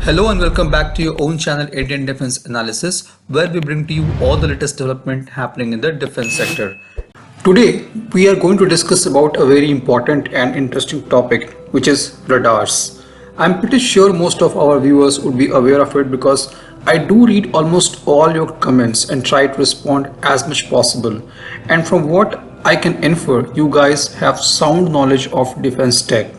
Hello and welcome back to your own channel Indian Defense Analysis, where we bring to you all the latest development happening in the defense sector. Today we are going to discuss about a very important and interesting topic, which is radars. I'm pretty sure most of our viewers would be aware of it because I do read almost all your comments and try to respond as much possible. And from what I can infer, you guys have sound knowledge of defense tech.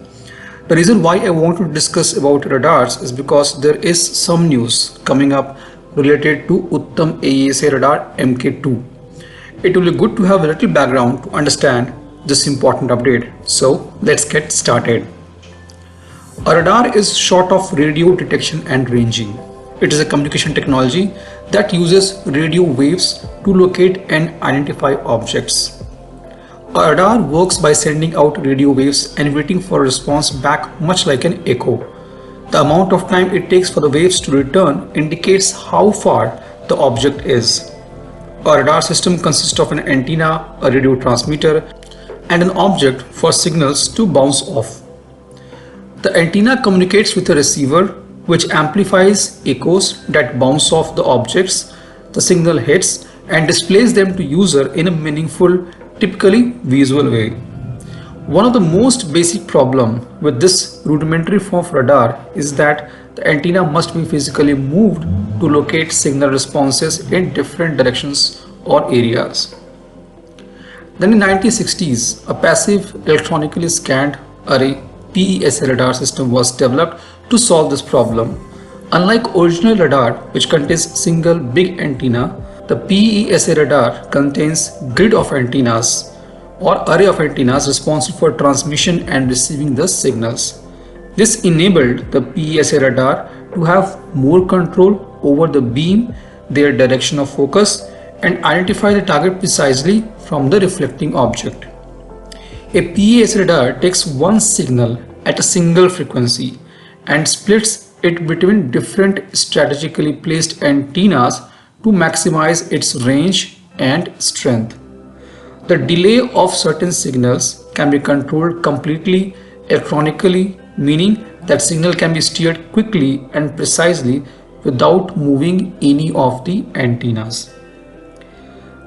The reason why I want to discuss about radars is because there is some news coming up related to Uttam AESA radar Mk2. It will be good to have a little background to understand this important update. So let's get started. A radar is short of radio detection and ranging. It is a communication technology that uses radio waves to locate and identify objects. A radar works by sending out radio waves and waiting for a response back, much like an echo. The amount of time it takes for the waves to return indicates how far the object is. A radar system consists of an antenna, a radio transmitter, and an object for signals to bounce off. The antenna communicates with a receiver, which amplifies echoes that bounce off the objects the signal hits and displays them to user in a meaningful, typically visual way. One of the most basic problem with this rudimentary form of radar is that the antenna must be physically moved to locate signal responses in different directions or areas. Then in 1960s, a passive electronically scanned array PESA radar system was developed to solve this problem. Unlike original radar, which contains single big antenna, the PESA radar contains grid of antennas or array of antennas responsible for transmission and receiving the signals. This enabled the PESA radar to have more control over the beam, their direction of focus, and identify the target precisely from the reflecting object. A PESA radar takes one signal at a single frequency and splits it between different strategically placed antennas to maximize its range and strength. The delay of certain signals can be controlled completely electronically, meaning that signal can be steered quickly and precisely without moving any of the antennas.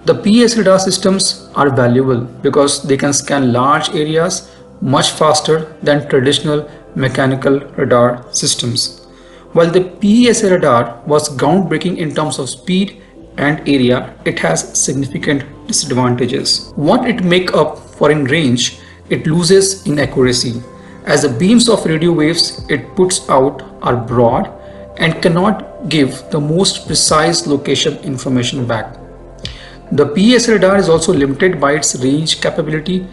The PESA radar systems are valuable because they can scan large areas much faster than traditional mechanical radar systems. While the PESA radar was groundbreaking in terms of speed and area, it has significant disadvantages. What it makes up for in range, it loses in accuracy, as the beams of radio waves it puts out are broad and cannot give the most precise location information back. The PESA radar is also limited by its range capability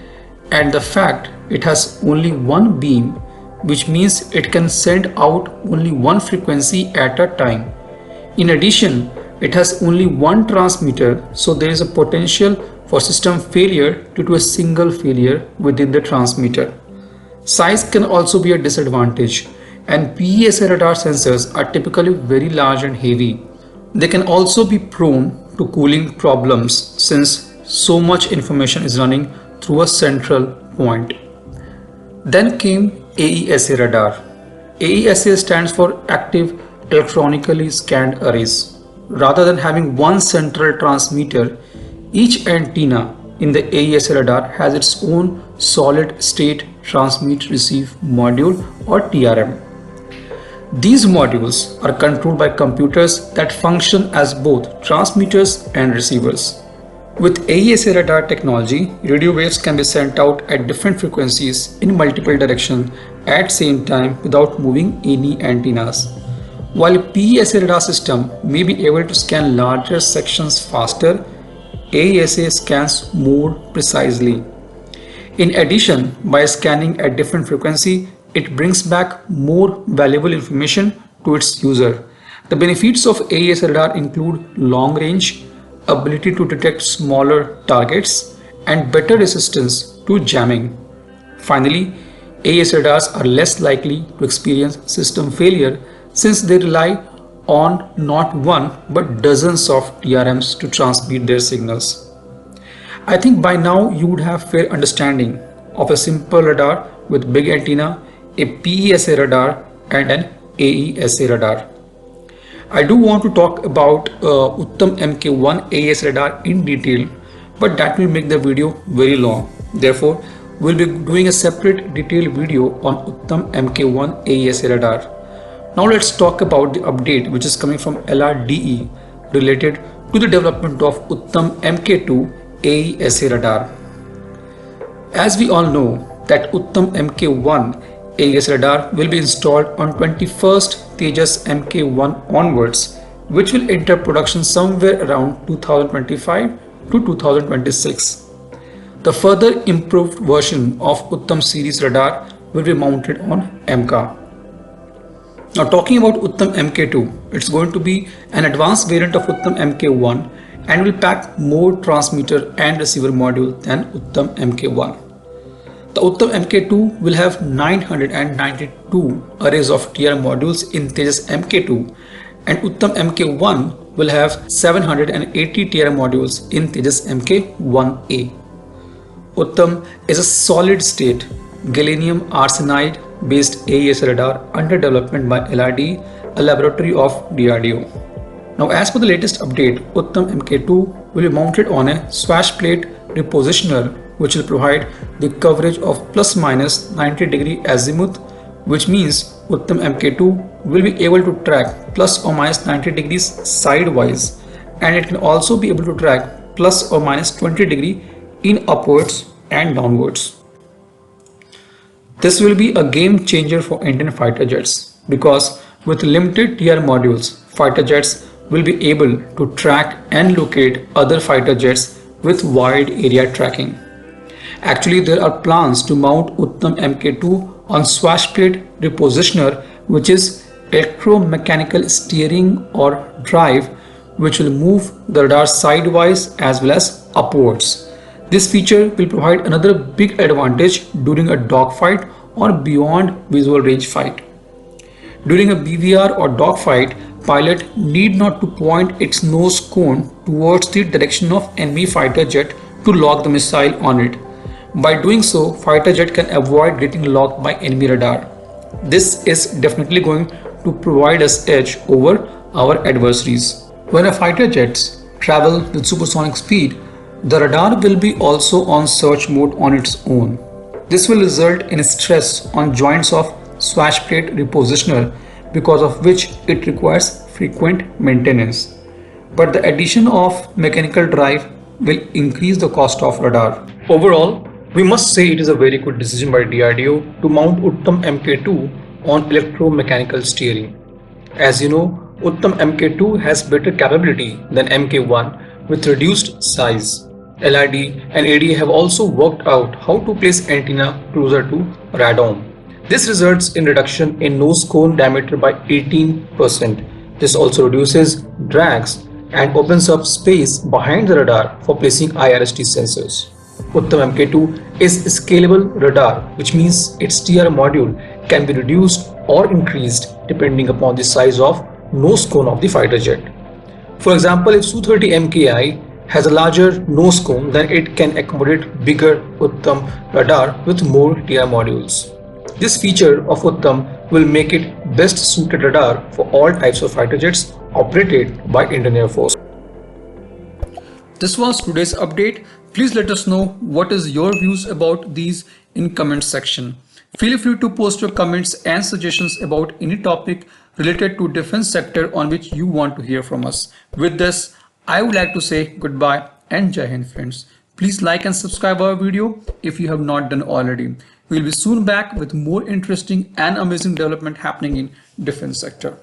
and the fact it has only one beam, which means it can send out only one frequency at a time. In addition, it has only one transmitter, so there is a potential for system failure due to a single failure within the transmitter. Size can also be a disadvantage, and PESA radar sensors are typically very large and heavy. They can also be prone to cooling problems since so much information is running through a central point. Then came AESA radar. AESA stands for Active Electronically Scanned Arrays. Rather than having one central transmitter, each antenna in the AESA radar has its own solid state transmit receive module or TRM. These modules are controlled by computers that function as both transmitters and receivers. With AESA radar technology, radio waves can be sent out at different frequencies in multiple directions at same time without moving any antennas. While a PESA radar system may be able to scan larger sections faster, AESA scans more precisely. In addition, by scanning at different frequency, it brings back more valuable information to its user. The benefits of AESA radar include long range, ability to detect smaller targets, and better resistance to jamming. Finally, AESA radars are less likely to experience system failure since they rely on not one but dozens of TRMs to transmit their signals. I think by now you would have fair understanding of a simple radar with big antenna, a PESA radar, and an AESA radar. I do want to talk about Uttam Mk1 AES radar in detail, but that will make the video very long. Therefore, we'll be doing a separate detailed video on Uttam Mk1 AES radar. Now let's talk about the update which is coming from LRDE related to the development of Uttam Mk2 AESA radar. As we all know that Uttam Mk1 AES radar will be installed on 21st Tejas Mk1 onwards, which will enter production somewhere around 2025 to 2026. The further improved version of Uttam series radar will be mounted on MK. Now talking about Uttam Mk2, it's going to be an advanced variant of Uttam Mk1 and will pack more transmitter and receiver module than Uttam Mk1. The Uttam Mk2 will have 992 arrays of TR modules in Tejas Mk2 and Uttam Mk1 will have 780 TR modules in Tejas Mk1A. Uttam is a solid state gallium arsenide based AES radar under development by LRDE, a laboratory of DRDO. Now as per the latest update, Uttam Mk2 will be mounted on a swash plate repositioner which will provide the coverage of plus minus 90 degree azimuth, which means Uttam Mk2 will be able to track plus or minus 90 degrees sidewise, and it can also be able to track plus or minus 20 degree in upwards and downwards. This will be a game changer for Indian fighter jets because with limited TR modules, fighter jets will be able to track and locate other fighter jets with wide area tracking. Actually, there are plans to mount Uttam Mk2 on swash plate repositioner, which is electromechanical steering or drive, which will move the radar sidewise as well as upwards. This feature will provide another big advantage during a dogfight or beyond visual range fight. During a BVR or dogfight, pilot need not to point its nose cone towards the direction of enemy fighter jet to lock the missile on it. By doing so, fighter jet can avoid getting locked by enemy radar. This is definitely going to provide us edge over our adversaries. When a fighter jets travel with supersonic speed, the radar will be also on search mode on its own. This will result in stress on joints of swash plate repositioner, because of which it requires frequent maintenance. But the addition of mechanical drive will increase the cost of radar. Overall, we must say it is a very good decision by DRDO to mount Uttam Mk2 on electromechanical steering. As you know, Uttam Mk2 has better capability than Mk1 with reduced size. LRD and ADA have also worked out how to place antenna closer to radome. This results in reduction in nose cone diameter by 18%. This also reduces drags and opens up space behind the radar for placing IRST sensors. Uttam Mk2 is a scalable radar, which means its TR module can be reduced or increased depending upon the size of nose cone of the fighter jet. For example, if Su-30 MKI has a larger nose cone, then it can accommodate bigger Uttam radar with more TR modules. This feature of Uttam will make it best suited radar for all types of fighter jets operated by Indian Air Force. This was today's update. Please let us know what is your views about these in comment section. Feel free to post your comments and suggestions about any topic related to defense sector on which you want to hear from us. With this, I would like to say goodbye and Jai Hind friends. Please like and subscribe our video if you have not done already. We'll be soon back with more interesting and amazing development happening in defense sector.